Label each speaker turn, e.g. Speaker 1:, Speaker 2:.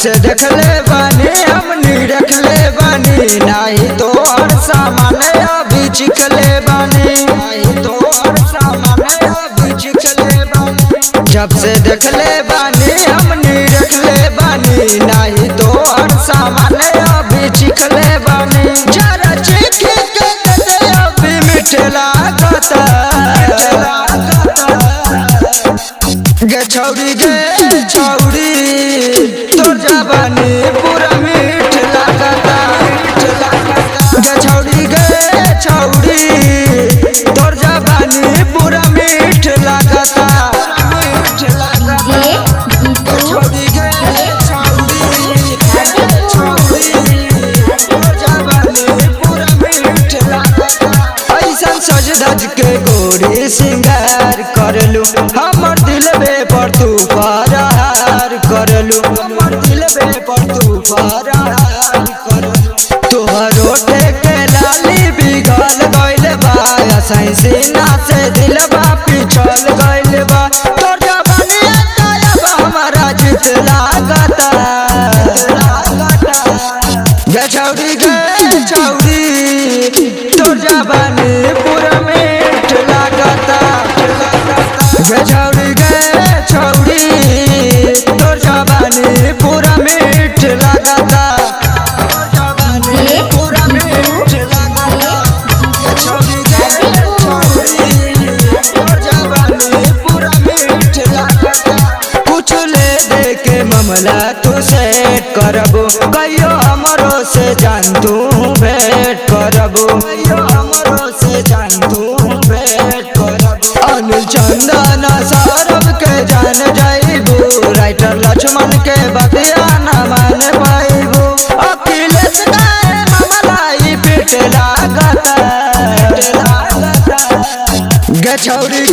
Speaker 1: से देखले बानी हमनी रखले बानी नहीं तो हर सामान अभी चिखले बानी नहीं तो हर सामान अभी चिखले बानी। जब से देखले बानी हमनी रखले बानी नहीं तो हर सामान अभी चिखले बानी। जरा चीख के दे अभी मीठे लागता गे छौरी तोर जवानी पूरा मीठ लागता गे छौरी तोर जवानी पूरा मीठ लागता ऐसन सज धज के गोरी सिंगार करलू हमर दिलबे पर तू फरार करलू हमर दिलबे पर तू फरार करलू। तोहर ओठे के लाली बिगल गइल बा सीना से दिलबा पिछल गइल बा। तोर जवानी अब हमारा जीत लागता गे छौरी तोर जवानी पूरा मीठ लागता गे छौरी तोर जवानी पूरा मीठ लागता पूरा मीठ लागता तोर जवानी पूरा मीठ लागता। कुछ ले दे के मामला तू सेट करबो कहियो हमरो से जान तू भेंट करबो कहियो हमरो से जान तू भेंट करबो। अनिल चंदन सौरभ के जान जाइबो राइटर लक्ष्मण के बतिया न मान पाइबो। अखिलेश का मामला ही पीट लागता गे छौरी